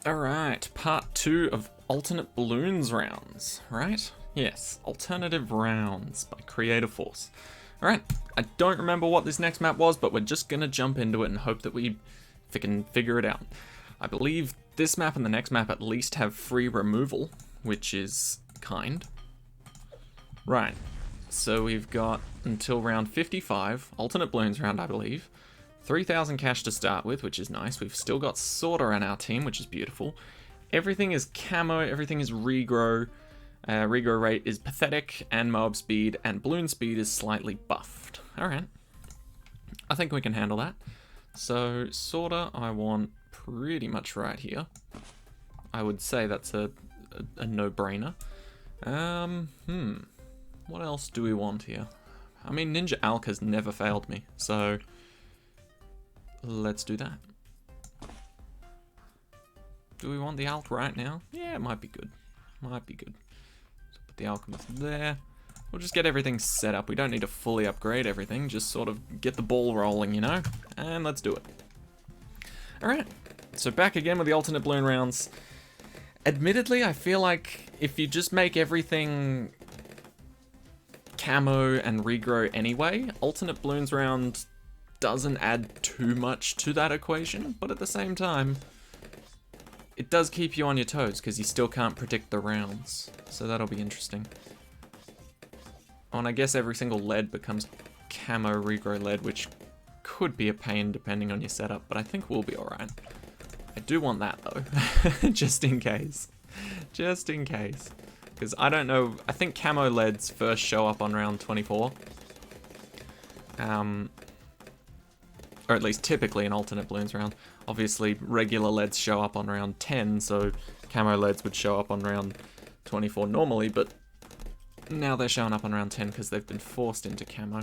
Alright, part 2 of alternate balloons rounds, right? Yes, alternative rounds by Creatorforce. Alright, I don't remember what this next map was, but we're just gonna jump into it and hope that we can figure it out. I believe this map and the next map at least have free removal, which is kind. Right, so we've got until round 55, alternate balloons round I believe. 3,000 cash to start with, which is nice. We've still got Sorter on our team, which is beautiful. Everything is camo, everything is regrow. Regrow rate is pathetic, and mob speed and balloon speed is slightly buffed. Alright. I think we can handle that. So, Sorter I want pretty much right here. I would say that's a no-brainer. What else do we want here? I mean, Ninja Alk has never failed me, so let's do that. Do we want the Alk right now? Yeah, it might be good. Might be good. So put the Alchemist there. We'll just get everything set up. We don't need to fully upgrade everything. Just sort of get the ball rolling, you know? And let's do it. Alright. So back again with the alternate balloon rounds. Admittedly, I feel like if you just make everything camo and regrow anyway, alternate balloons round doesn't add too much to that equation, but at the same time, it does keep you on your toes because you still can't predict the rounds, so that'll be interesting. Oh, and I guess every single lead becomes camo regrow lead, which could be a pain depending on your setup, but I think we'll be alright. I do want that though, just in case. Just in case. Because I don't know, I think camo leads first show up on round 24. Or at least typically in alternate balloons round. Obviously, regular leads show up on round 10, so camo leads would show up on round 24 normally, but now they're showing up on round 10 because they've been forced into camo.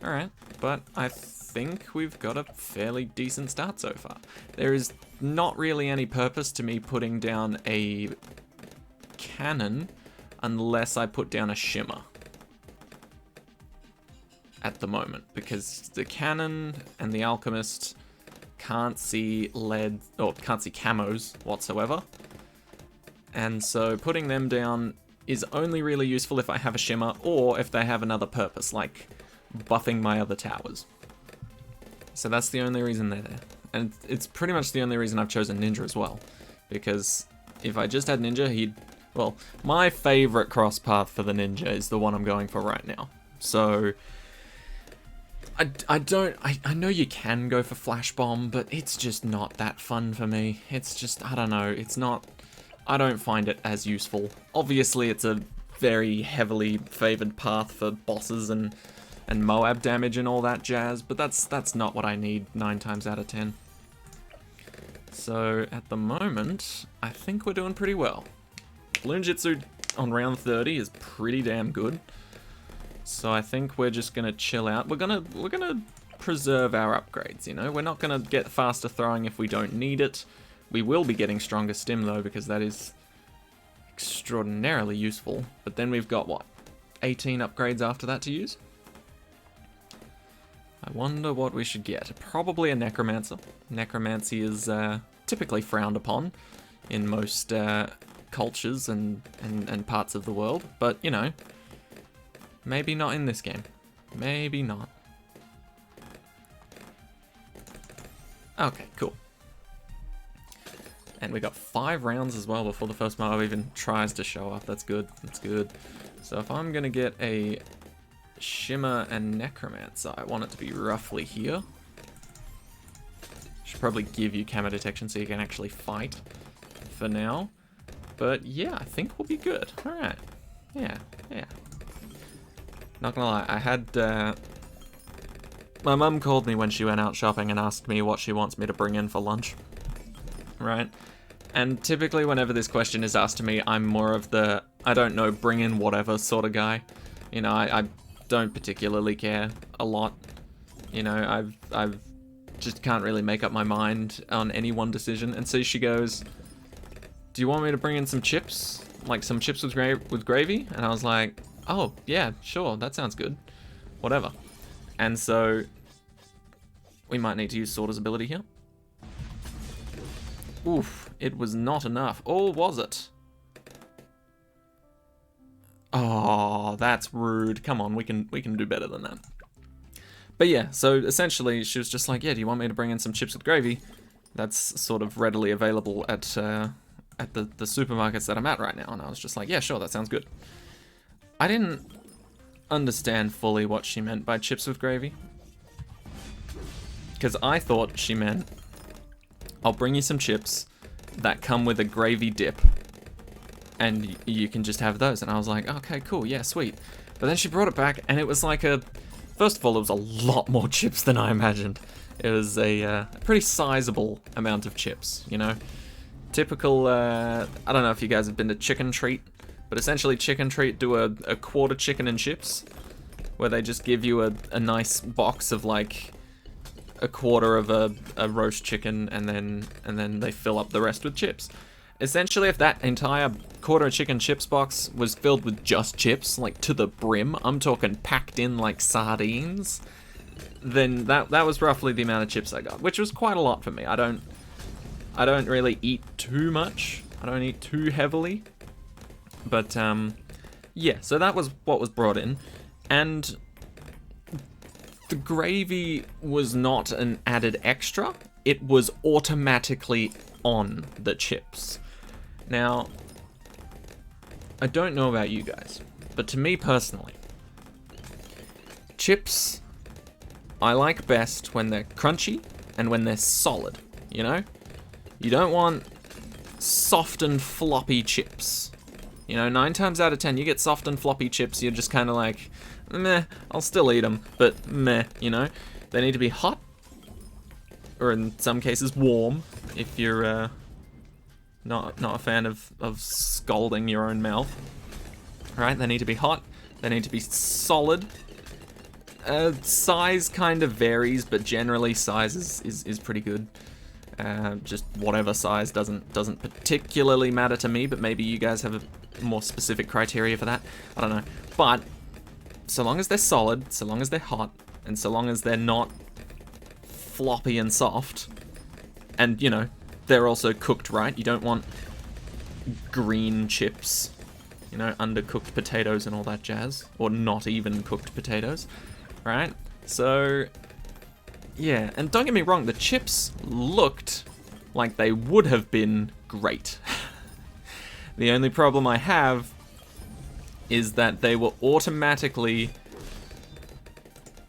Alright, but I think we've got a fairly decent start so far. There is not really any purpose to me putting down a cannon unless I put down a shimmer at the moment, because the cannon and the alchemist can't see lead or can't see camos whatsoever, and so putting them down is only really useful if I have a shimmer or if they have another purpose, like buffing my other towers. So that's the only reason they're there, and it's pretty much the only reason I've chosen Ninja as well, because if I just had Ninja, well, my favorite cross path for the Ninja is the one I'm going for right now. So I know you can go for Flash Bomb, but it's just not that fun for me. It's just, I don't know, I don't find it as useful. Obviously, it's a very heavily favored path for bosses and Moab damage and all that jazz, but that's not what I need 9 times out of 10. So, at the moment, I think we're doing pretty well. Balloon Jitsu on round 30 is pretty damn good. So I think we're just gonna chill out. We're gonna preserve our upgrades, you know? We're not gonna get faster throwing if we don't need it. We will be getting stronger stim though, because that is extraordinarily useful. But then we've got what? 18 upgrades after that to use? I wonder what we should get. Probably a Necromancer. Necromancy is typically frowned upon in most cultures and parts of the world, but you know, maybe not in this game. Maybe not. Okay, cool. And we got 5 rounds as well before the first mob even tries to show up. That's good. That's good. So if I'm gonna get a Shimmer and Necromancer, I want it to be roughly here. Should probably give you camo detection so you can actually fight for now. But yeah, I think we'll be good. Alright. Yeah. Not gonna lie, I had, my mum called me when she went out shopping and asked me what she wants me to bring in for lunch. Right? And typically whenever this question is asked to me, I'm more of the, I don't know, bring in whatever sort of guy. You know, I don't particularly care a lot. You know, I've just can't really make up my mind on any one decision. And so she goes, do you want me to bring in some chips? Like some chips with gravy? And I was like, oh, yeah, sure, that sounds good. Whatever. And so we might need to use Sorter's ability here. Oof, it was not enough. Or was it? Oh, that's rude. Come on, we can do better than that. But yeah, so essentially she was just like, yeah, do you want me to bring in some chips with gravy? That's sort of readily available at the supermarkets that I'm at right now. And I was just like, yeah, sure, that sounds good. I didn't understand fully what she meant by chips with gravy. Because I thought she meant, I'll bring you some chips that come with a gravy dip. And you can just have those. And I was like, okay, cool, yeah, sweet. But then she brought it back and it was like first of all, it was a lot more chips than I imagined. It was a pretty sizable amount of chips, you know? Typical, I don't know if you guys have been to Chicken Treat, but essentially Chicken Treat do a quarter chicken and chips, where they just give you a nice box of like a quarter of a roast chicken, and then they fill up the rest with chips. Essentially, if that entire quarter chicken chips box was filled with just chips, like to the brim, I'm talking packed in like sardines, then that was roughly the amount of chips I got, which was quite a lot for me. I don't really eat too much. I don't eat too heavily. But yeah, so that was what was brought in, and the gravy was not an added extra. It was automatically on the chips. Now, I don't know about you guys, but to me personally, chips I like best when they're crunchy and when they're solid, you know? You don't want soft and floppy chips. You know, 9 times out of 10, you get soft and floppy chips, you're just kind of like, meh, I'll still eat them, but meh, you know? They need to be hot, or in some cases warm, if you're not a fan of scalding your own mouth. Right? They need to be hot, they need to be solid. Size kind of varies, but generally size is pretty good. Just whatever size doesn't particularly matter to me, but maybe you guys have a more specific criteria for that. I don't know. But so long as they're solid, so long as they're hot, and so long as they're not floppy and soft, and you know, they're also cooked right. You don't want green chips, you know, undercooked potatoes and all that jazz, or not even cooked potatoes, right? So yeah, and don't get me wrong, the chips looked like they would have been great. The only problem I have is that they were automatically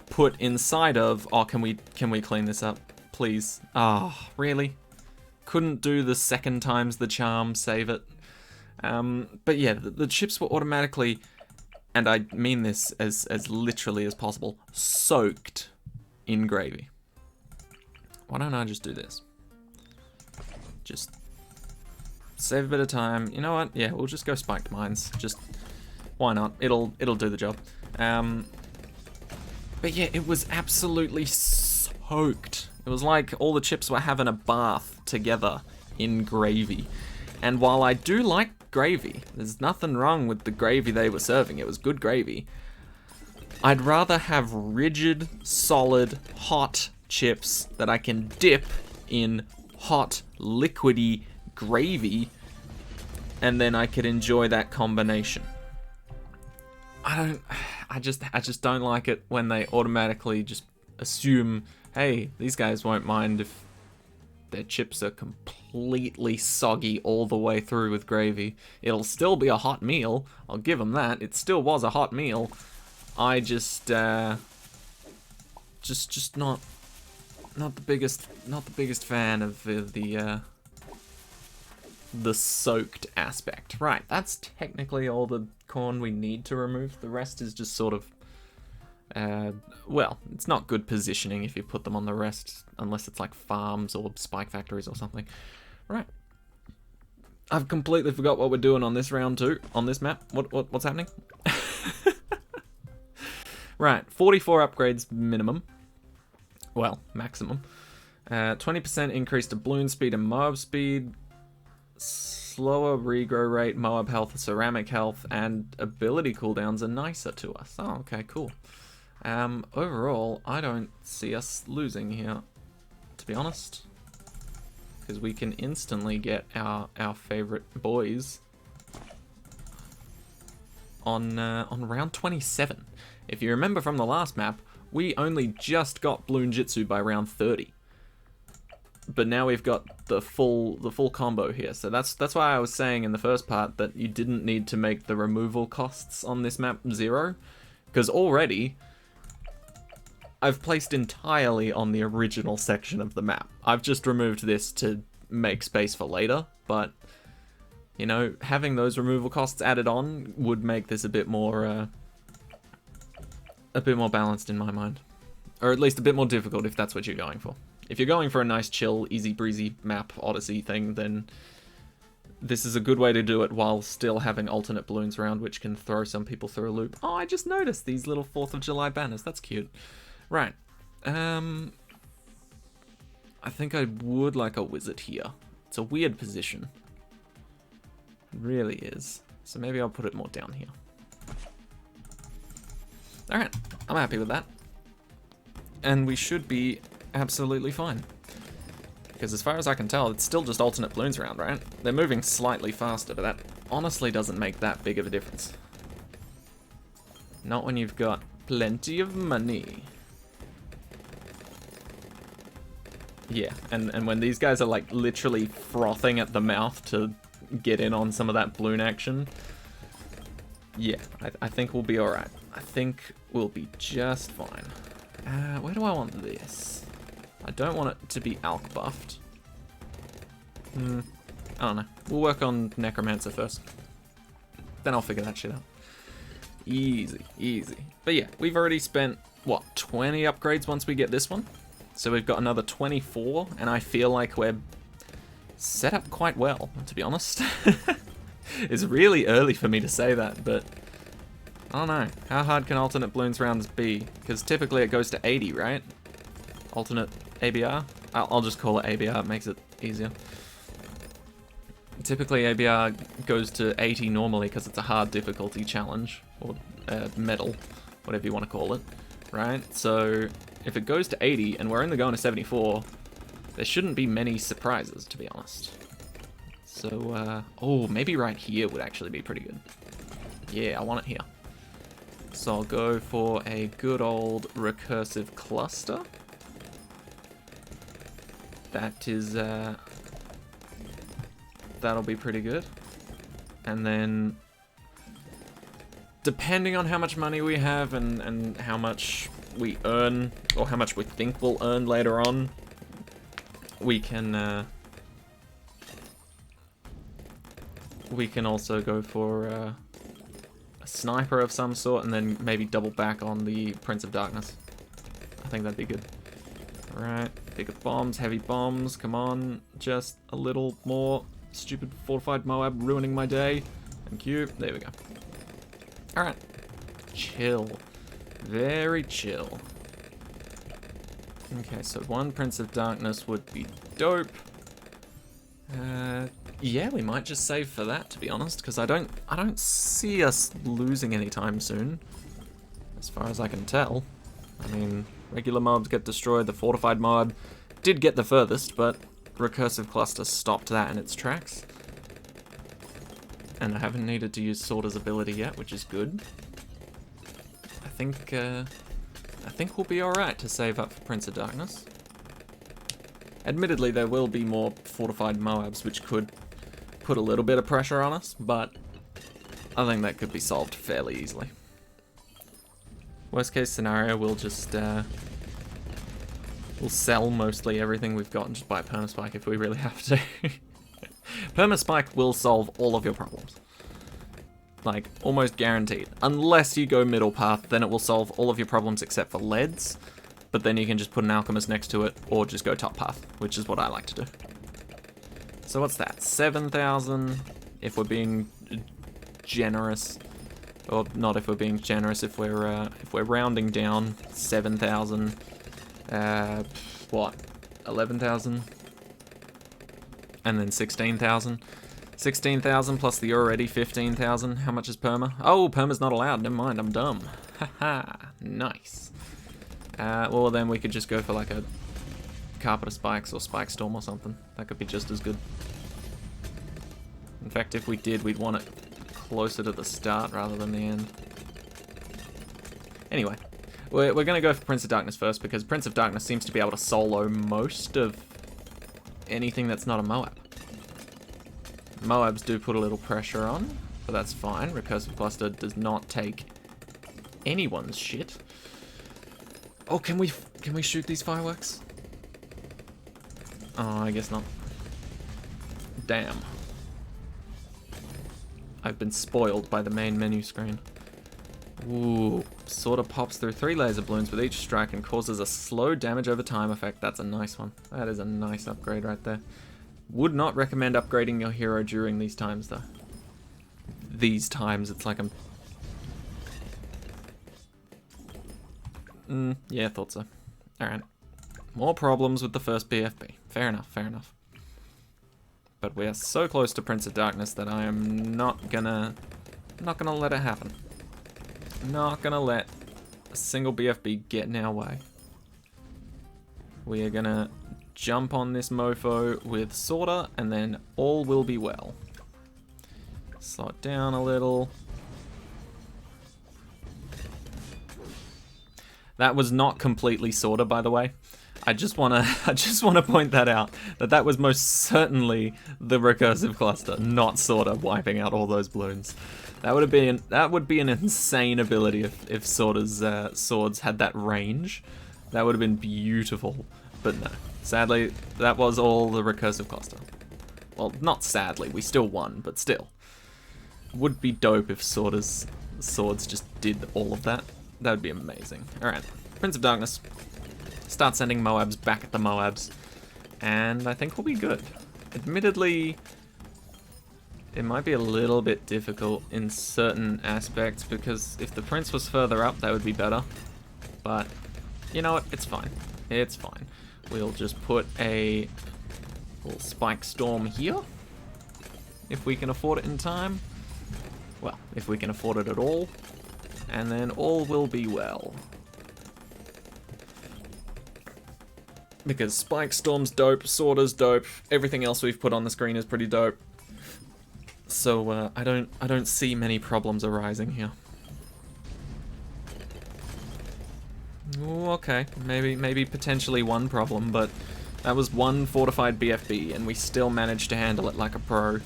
put inside of, oh, can we clean this up, please? Ah, oh, really? Couldn't do the second time's the charm, save it. But yeah, the chips were automatically, and I mean this as literally as possible, soaked in gravy. Why don't I just do this? Just save a bit of time. You know what? Yeah, we'll just go spiked mines. Just, why not? It'll do the job. But yeah, it was absolutely soaked. It was like all the chips were having a bath together in gravy. And while I do like gravy, there's nothing wrong with the gravy they were serving. It was good gravy. I'd rather have rigid, solid, hot chips that I can dip in hot, liquidy gravy, and then I could enjoy that combination. I just don't like it when they automatically just assume, hey, these guys won't mind if their chips are completely soggy all the way through with gravy. It'll still be a hot meal. I'll give them that. It still was a hot meal. I just not the biggest fan of the soaked aspect. Right, that's technically all the corn we need to remove. The rest is just sort of, well, it's not good positioning if you put them on the rest, unless it's like farms or spike factories or something. Right. I've completely forgot what we're doing on this round too, on this map. What's happening? Right, 44 upgrades minimum. Well, maximum. 20% increase to balloon speed and Moab speed. Slower regrow rate, Moab health, ceramic health, and ability cooldowns are nicer to us. Oh, okay, cool. Overall, I don't see us losing here, to be honest. because we can instantly get our favorite boys on round 27. If you remember from the last map, we only just got Bloon Jitsu by round 30. But now we've got the full combo here. So that's why I was saying in the first part that you didn't need to make the removal costs on this map 0, because already I've placed entirely on the original section of the map. I've just removed this to make space for later, but you know, having those removal costs added on would make this a bit more balanced in my mind. Or at least a bit more difficult if that's what you're going for. If you're going for a nice, chill, easy breezy map Odyssey thing, then this is a good way to do it while still having alternate balloons around, which can throw some people through a loop. Oh, I just noticed these little 4th of July banners. That's cute. Right. I think I would like a wizard here. It's a weird position. It really is. So maybe I'll put it more down here. Alright, I'm happy with that. And we should be absolutely fine. Because as far as I can tell, it's still just alternate balloons around, right? They're moving slightly faster, but that honestly doesn't make that big of a difference. Not when you've got plenty of money. Yeah, and when these guys are like literally frothing at the mouth to get in on some of that balloon action, yeah, I think we'll be alright. I think we'll be just fine. Where do I want this? I don't want it to be alk buffed. I don't know. We'll work on Necromancer first. Then I'll figure that shit out. Easy, easy. But yeah, we've already spent, what, 20 upgrades once we get this one? So we've got another 24, and I feel like we're set up quite well, to be honest. It's really early for me to say that, but I don't know. How hard can alternate balloons rounds be? Because typically it goes to 80, right? Alternate ABR? I'll just call it ABR, it makes it easier. Typically ABR goes to 80 normally because it's a hard difficulty challenge, or medal, whatever you want to call it, right? So if it goes to 80 and we're only going to 74, there shouldn't be many surprises, to be honest. So, oh, maybe right here would actually be pretty good. Yeah, I want it here. So I'll go for a good old recursive cluster. That is, that'll be pretty good. And then, depending on how much money we have and how much we earn, or how much we think we'll earn later on, we can also go for a sniper of some sort, and then maybe double back on the Prince of Darkness. I think that'd be good. Alright, bigger bombs, heavy bombs, come on, just a little more. Stupid fortified Moab ruining my day. Thank you, there we go. Alright, chill. Very chill. Okay, so one Prince of Darkness would be dope. Yeah, we might just save for that, to be honest, because I don't see us losing anytime soon, as far as I can tell. I mean, regular mobs get destroyed, the fortified mob did get the furthest, but recursive cluster stopped that in its tracks. And I haven't needed to use Sorter's ability yet, which is good. I think we'll be alright to save up for Prince of Darkness. Admittedly, there will be more fortified Moabs, which could put a little bit of pressure on us, but I think that could be solved fairly easily. Worst case scenario, we'll just, we'll sell mostly everything we've got and just buy a Permaspike if we really have to. Permaspike will solve all of your problems. Like, almost guaranteed. Unless you go middle path, then it will solve all of your problems except for leads. But then you can just put an alchemist next to it, or just go top path, which is what I like to do. So what's that? 7,000 if we're being generous, or not if we're being generous. If we're rounding down, 7,000. What? 11,000, and then 16,000. 16,000 plus the already 15,000. How much is perma? Oh, perma's not allowed. Never mind. I'm dumb. Haha. Nice. Well, then we could just go for like a Carpet of Spikes or Spike Storm or something. That could be just as good. In fact, if we did, we'd want it closer to the start rather than the end. Anyway, we're going to go for Prince of Darkness first, because Prince of Darkness seems to be able to solo most of anything that's not a Moab. Moabs do put a little pressure on, but that's fine. Recursive Cluster does not take anyone's shit. Oh, can we shoot these fireworks? Oh, I guess not. Damn. I've been spoiled by the main menu screen. Ooh, sort of pops through 3 laser balloons with each strike and causes a slow damage over time effect. That's a nice one. That is a nice upgrade right there. Would not recommend upgrading your hero during these times, though. These times, it's like I'm... yeah, thought so. Alright. More problems with the first BFB. Fair enough, fair enough. But we are so close to Prince of Darkness that I am not gonna let it happen. Not gonna let a single BFB get in our way. We are gonna jump on this mofo with Sorter, and then all will be well. Slow it down a little. That was not completely Sorter, by the way. I just wanna point that out. That was most certainly the recursive cluster, not Sorter wiping out all those balloons. That would be an insane ability if Sorter's swords had that range. That would have been beautiful. But no, sadly, that was all the recursive cluster. Well, not sadly, we still won, but still. Would be dope if Sorter's swords just did all of that. That would be amazing. Alright, Prince of Darkness. Start sending Moabs back at the Moabs. And I think we'll be good. Admittedly, it might be a little bit difficult in certain aspects, because if the Prince was further up, that would be better. But, you know what? It's fine. It's fine. We'll just put a little Spike Storm here. If we can afford it in time. Well, if we can afford it at all. And then all will be well. Because Spike Storm's dope, Sorter's dope, everything else we've put on the screen is pretty dope. So I don't see many problems arising here. Ooh, okay, maybe potentially one problem, but that was one fortified BFB, and we still managed to handle it like a pro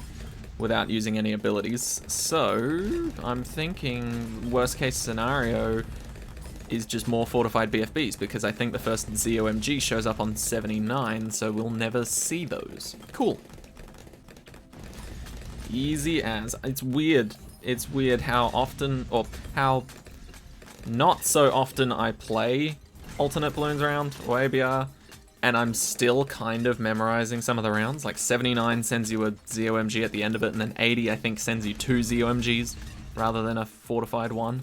without using any abilities. So I'm thinking worst case scenario is just more fortified BFBs, because I think the first ZOMG shows up on 79, so we'll never see those. Cool. Easy as. It's weird. It's weird how often, or how not so often I play alternate balloons round, or ABR, and I'm still kind of memorizing some of the rounds. Like 79 sends you a ZOMG at the end of it, and then 80 I think sends you 2 ZOMGs rather than a fortified one.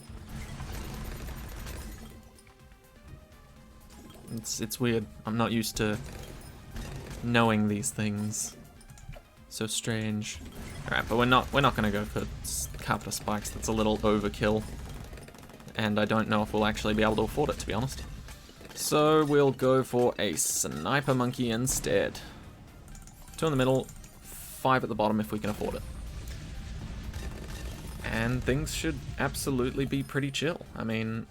It's weird. I'm not used to knowing these things. So strange. Alright, but we're not gonna go for Carpet of Spikes. That's a little overkill. And I don't know if we'll actually be able to afford it, to be honest. So we'll go for a Sniper Monkey instead. 2 in the middle, 5 at the bottom if we can afford it. And things should absolutely be pretty chill. I mean,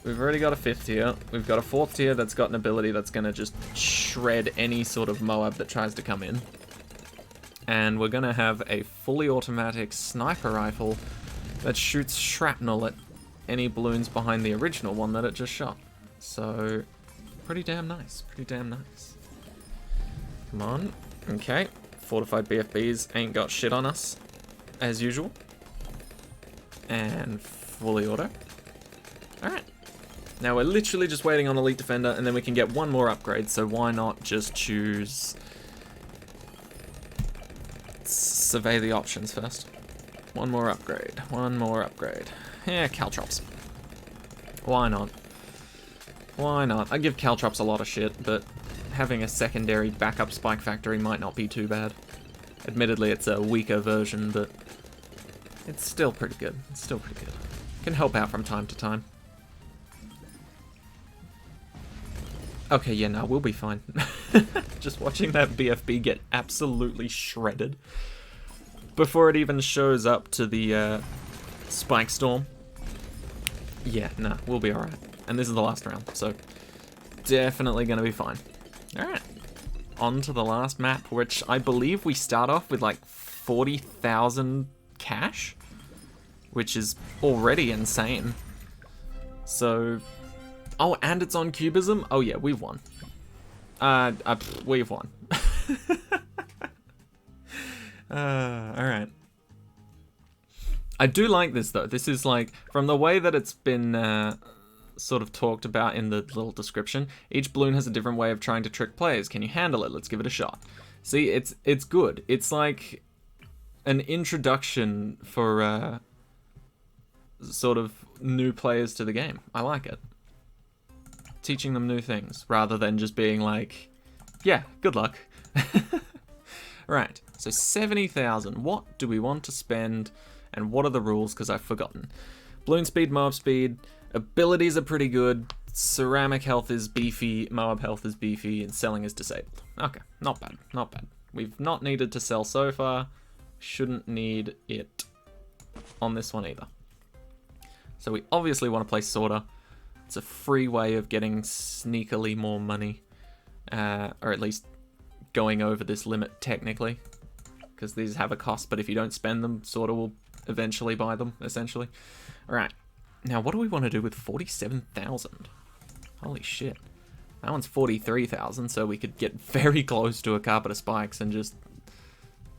we've already got a 5th tier. We've got a 4th tier that's got an ability that's gonna just shred any sort of Moab that tries to come in. And we're gonna have a fully automatic sniper rifle that shoots shrapnel at any balloons behind the original one that it just shot. So, pretty damn nice, pretty damn nice. Come on, okay. Fortified BFBs ain't got shit on us, as usual. And fully auto. Alright. Now we're literally just waiting on Elite Defender, and then we can get one more upgrade, so why not just choose... Survey the options first. One more upgrade, one more upgrade. Yeah, Caltrops. Why not? Why not? I give Caltrops a lot of shit, but having a secondary backup Spike Factory might not be too bad. Admittedly, it's a weaker version, but it's still pretty good. It's still pretty good. Can help out from time to time. Okay, yeah, no, we'll be fine. Just watching that BFB get absolutely shredded before it even shows up to the Spike Storm. Yeah, nah, we'll be alright. And this is the last round, so definitely gonna be fine. Alright, on to the last map, which I believe we start off with like 40,000 cash, which is already insane. So, oh, and it's on Cubism? Oh yeah, we've won. We've won. Alright. I do like this though. This is like, from the way that it's been sort of talked about in the little description, each balloon has a different way of trying to trick players. Can you handle it? Let's give it a shot. See, it's good. It's like an introduction for sort of new players to the game. I like it. Teaching them new things rather than just being like, yeah, good luck. Right, so 70,000. What do we want to spend and what are the rules? Because I've forgotten. Balloon speed, Moab speed. Abilities are pretty good. Ceramic health is beefy. Moab health is beefy. And selling is disabled. Okay, not bad, not bad. We've not needed to sell so far. Shouldn't need it on this one either. So we obviously want to play Sorter. It's a free way of getting sneakily more money. Or at least going over this limit technically. Because these have a cost, but if you don't spend them, Sorter will eventually buy them, essentially. Alright. Now, what do we want to do with 47,000? Holy shit. That one's 43,000, so we could get very close to a carpet of spikes and just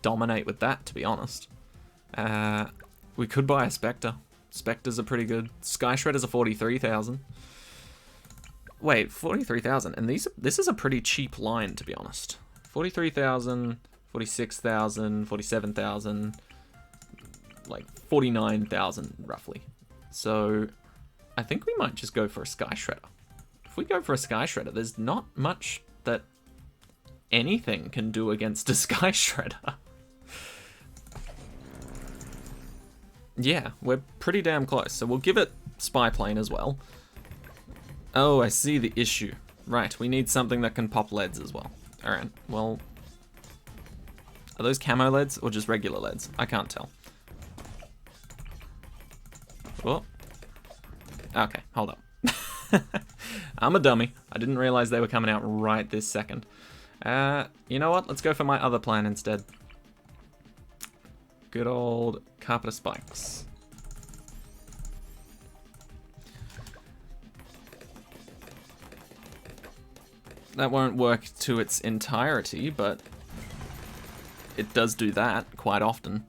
dominate with that, to be honest. We could buy a Spectre. Spectres are pretty good. Sky Shredders are 43,000. Wait, 43,000, and this is a pretty cheap line, to be honest. 43,000, 46,000, 47,000, like 49,000 roughly. So I think we might just go for a Sky Shredder. If we go for a Sky Shredder, there's not much that anything can do against a Sky Shredder. Yeah, we're pretty damn close. So we'll give it Spy Plane as well. Oh, I see the issue. Right, we need something that can pop leads as well. Alright, well, are those camo leads or just regular leads? I can't tell. Oh. Okay, hold up. I'm a dummy. I didn't realize they were coming out right this second. You know what? Let's go for my other plan instead. Good old carpet of spikes. That won't work to its entirety, but it does do that quite often,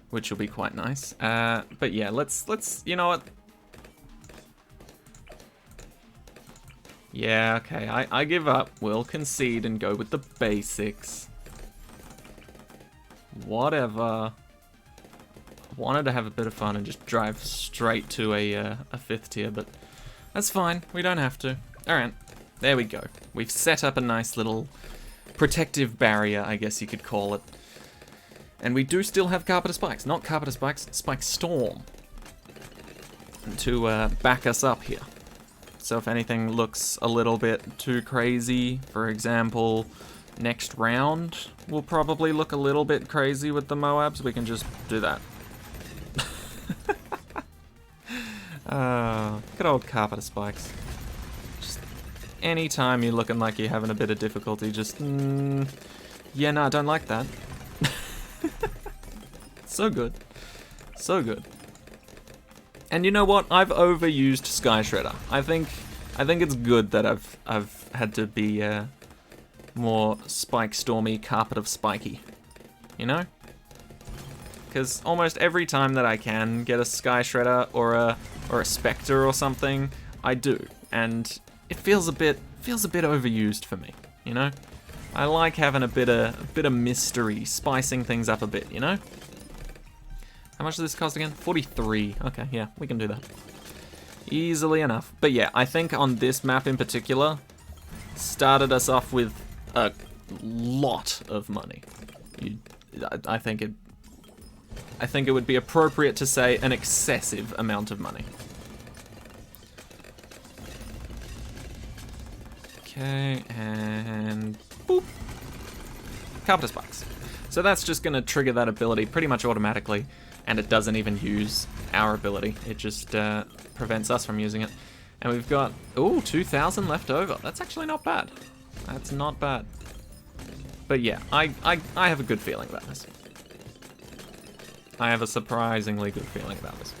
which will be quite nice. But yeah, let's, you know what? Yeah, okay, I give up. We'll concede and go with the basics. Whatever. Wanted to have a bit of fun and just drive straight to a 5th tier, but that's fine. We don't have to. Alright, there we go. We've set up a nice little protective barrier, I guess you could call it. And we do still have Carpet of Spikes. Not Carpet of Spikes, Spike Storm. To back us up here. So if anything looks a little bit too crazy, for example, next round will probably look a little bit crazy with the Moabs, we can just do that. Good old Carpet of Spikes. Just anytime you're looking like you're having a bit of difficulty, just, yeah, no, I don't like that. So good. So good. And you know what? I've overused Sky Shredder. I think it's good that I've had to be more Spike Stormy, Carpet of Spiky. You know? Because almost every time that I can get a Sky Shredder or a Spectre or something, I do, and it feels a bit overused for me. You know? I like having a bit of mystery, spicing things up a bit. You know? How much does this cost again? 43. Okay, yeah, we can do that. Easily enough. But yeah, I think on this map in particular, started us off with a lot of money. I think it would be appropriate to say an excessive amount of money. Okay, and Boop. Carpenter Spikes. So that's just going to trigger that ability pretty much automatically, and it doesn't even use our ability. It just prevents us from using it. And we've got, ooh, 2,000 left over. That's actually not bad. That's not bad. But yeah, I have a good feeling about this. I have a surprisingly good feeling about this.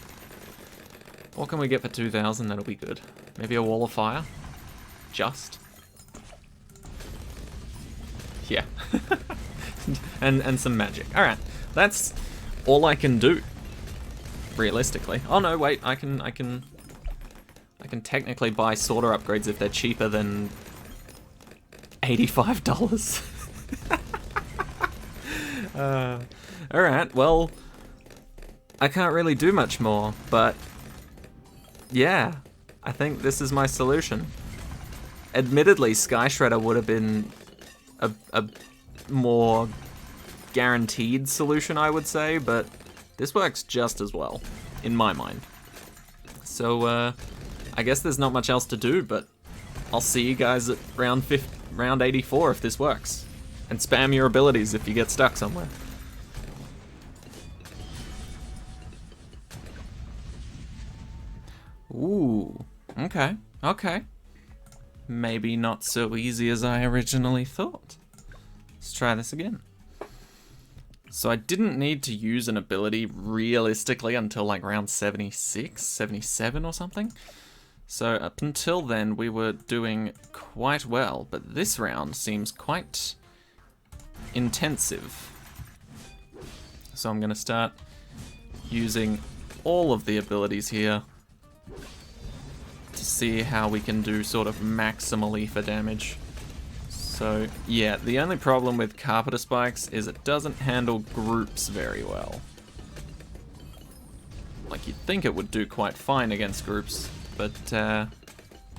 What can we get for 2,000? That'll be good. Maybe a wall of fire? Just. Yeah. and some magic. Alright, that's all I can do. Realistically. Oh no, wait, I can technically buy sorter upgrades if they're cheaper than $85. Alright, well, I can't really do much more, but yeah, I think this is my solution. Admittedly, Sky Shredder would have been a more guaranteed solution, I would say, but this works just as well, in my mind. So, I guess there's not much else to do, but I'll see you guys at round 84 if this works. And spam your abilities if you get stuck somewhere. Ooh, okay, okay. Maybe not so easy as I originally thought. Let's try this again. So I didn't need to use an ability realistically until like round 76, 77 or something. So up until then we were doing quite well, but this round seems quite intensive. So I'm gonna start using all of the abilities here to see how we can do sort of maximally for damage. So yeah, the only problem with Carpenter Spikes is it doesn't handle groups very well. Like you'd think it would do quite fine against groups, but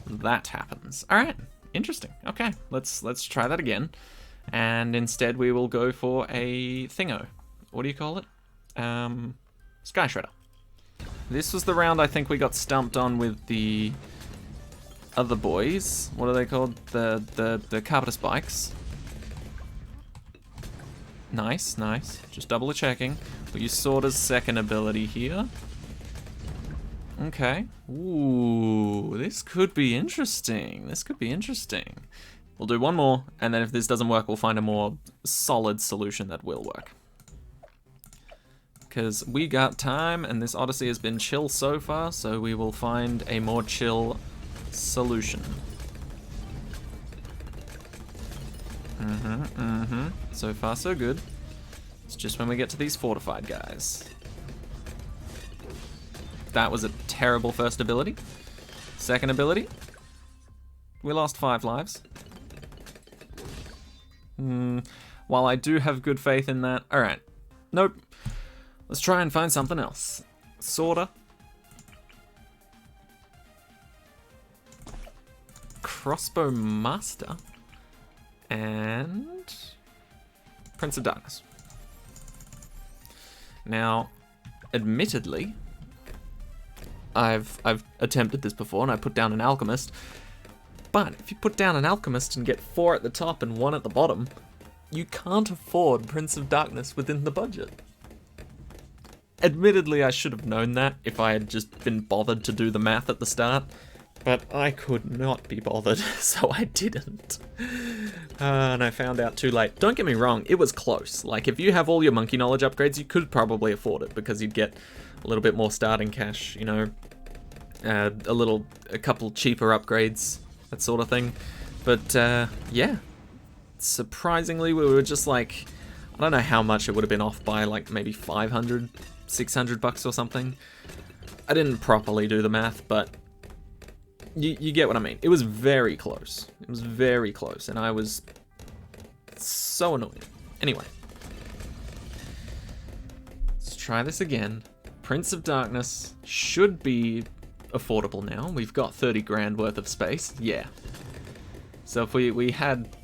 that happens. Alright, interesting. Okay, let's try that again. And instead we will go for a thingo. What do you call it? Sky Shredder. This was the round I think we got stumped on with the other boys. What are they called? The Carpenter Spikes. Nice, nice. Just double checking. We'll use Sorter's second ability here. Okay. Ooh, this could be interesting. This could be interesting. We'll do one more, and then if this doesn't work, we'll find a more solid solution that will work. Because we got time, and this Odyssey has been chill so far, so we will find a more chill solution. So far, so good. It's just when we get to these fortified guys. That was a terrible first ability. Second ability. We lost 5 lives. While I do have good faith in that. Alright. Nope. Let's try and find something else. Sorter. Crossbow Master. And Prince of Darkness. Now, admittedly, I've attempted this before and I put down an Alchemist. But if you put down an Alchemist and get 4 at the top and 1 at the bottom, you can't afford Prince of Darkness within the budget. Admittedly, I should have known that if I had just been bothered to do the math at the start, but I could not be bothered, so I didn't. And I found out too late. Don't get me wrong, it was close. Like, if you have all your monkey knowledge upgrades, you could probably afford it, because you'd get a little bit more starting cash, you know, a couple cheaper upgrades, that sort of thing. But, yeah. Surprisingly, we were just like, I don't know how much it would have been off by, like, maybe 500, 600 bucks or something. I didn't properly do the math, but you get what I mean. It was very close. It was very close, and I was so annoyed. Anyway. Let's try this again. Prince of Darkness should be affordable now. We've got 30 grand worth of space. Yeah. So if we had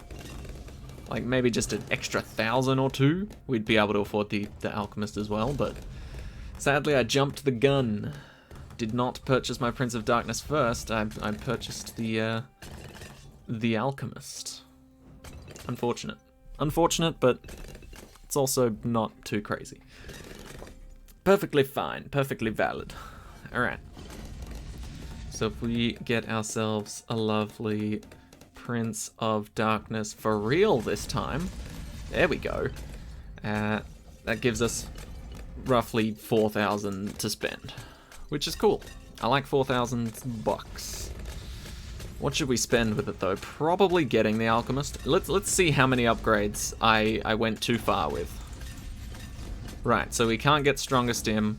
like maybe just an extra 1,000 or 2, we'd be able to afford the Alchemist as well, but sadly I jumped the gun. Did not purchase my Prince of Darkness first. I purchased the Alchemist. Unfortunate. Unfortunate, but it's also not too crazy. Perfectly fine, perfectly valid. Alright. So if we get ourselves a lovely Prince of Darkness for real this time, there we go. That gives us roughly 4,000 to spend, which is cool. I like 4,000 bucks. What should we spend with it though? Probably getting the Alchemist. Let's see how many upgrades I went too far with. Right, so we can't get Stronger Stim,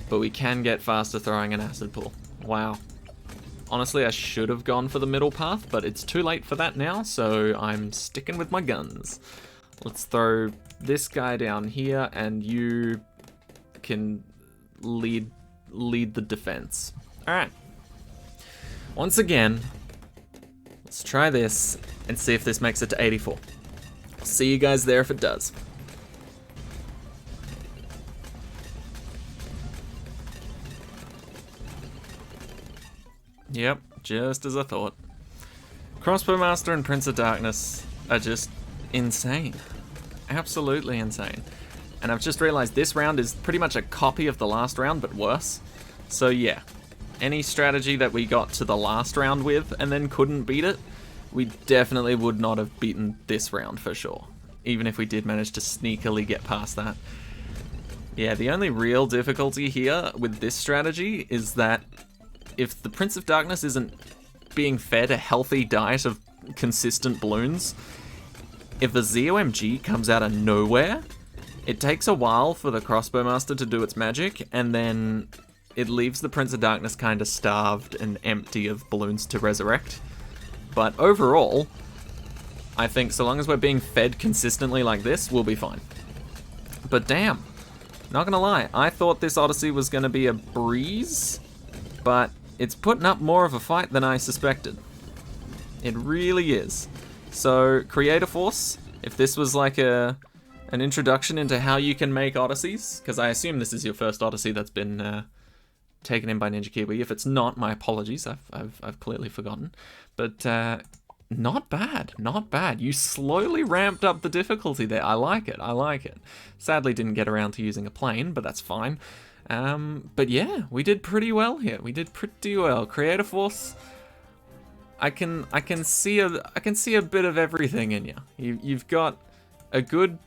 but we can get Faster Throwing and Acid Pull. Wow. Honestly, I should have gone for the middle path, but it's too late for that now, so I'm sticking with my guns. Let's throw this guy down here, and you can lead the defense. Alright. Once again, let's try this and see if this makes it to 84. I'll see you guys there if it does. Yep, just as I thought. Crossbow Master and Prince of Darkness are just insane. Absolutely insane. And I've just realized this round is pretty much a copy of the last round, but worse. So yeah, any strategy that we got to the last round with and then couldn't beat it, we definitely would not have beaten this round for sure. Even if we did manage to sneakily get past that. Yeah, the only real difficulty here with this strategy is that if the Prince of Darkness isn't being fed a healthy diet of consistent balloons, if a ZOMG comes out of nowhere, it takes a while for the Crossbow Master to do its magic, and then it leaves the Prince of Darkness kind of starved and empty of balloons to resurrect. But overall, I think so long as we're being fed consistently like this, we'll be fine. But damn, not gonna lie, I thought this Odyssey was gonna be a breeze, but it's putting up more of a fight than I suspected. It really is. So, Creatorforce, if this was like an introduction into how you can make Odysseys, because I assume this is your first Odyssey that's been taken in by Ninja Kiwi. If it's not, my apologies. I've clearly forgotten. But not bad, not bad. You slowly ramped up the difficulty there. I like it. I like it. Sadly, didn't get around to using a plane, but that's fine. But yeah, we did pretty well here. We did pretty well. Creatorforce, I can see a bit of everything in you. You've got a good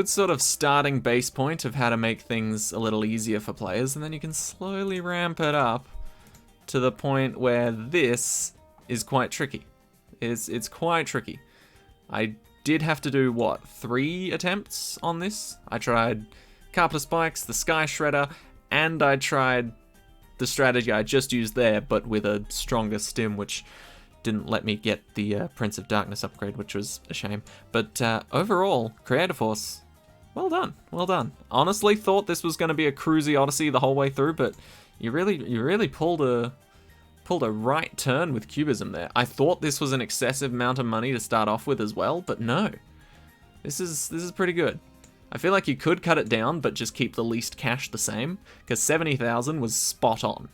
sort of starting base point of how to make things a little easier for players, and then you can slowly ramp it up to the point where this is quite tricky. It's quite tricky. I did have to do, what, 3 attempts on this? I tried Carpenter Spikes, the Sky Shredder, and I tried the strategy I just used there, but with a stronger stim, which didn't let me get the Prince of Darkness upgrade, which was a shame. But overall, Creatorforce, well done, well done. Honestly thought this was going to be a cruisy Odyssey the whole way through, but you really pulled a right turn with Cubism there. I thought this was an excessive amount of money to start off with as well, but no. This is pretty good. I feel like you could cut it down, but just keep the least cash the same, because 70,000 was spot on.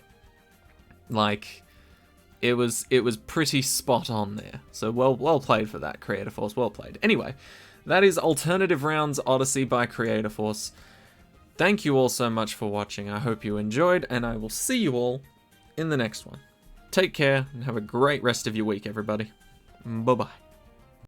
Like, it was pretty spot on there. So well played for that, Creatorforce, well played. Anyway, that is Alternative Rounds Odyssey by Creatorforce. Thank you all so much for watching. I hope you enjoyed, and I will see you all in the next one. Take care, and have a great rest of your week, everybody. Bye-bye.